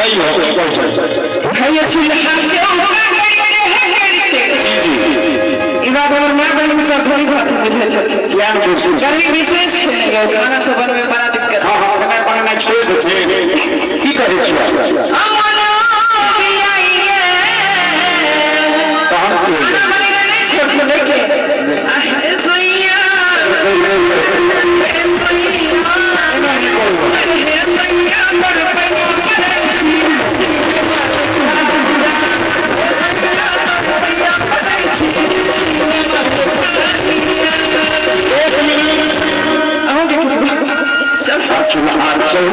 যাই হোক খাইয়েছিল इबादत में बड़ी सब सही बात ज्ञान कोशिश गर्मी विशेष खाना सब में बड़ा दिक्कत हाँ हाँ मैं बनना छोड़ देते की करे छिया अमनो भी आई है कहां के खाना बनेगा नहीं छोड़ के देखे सोइया Sudah,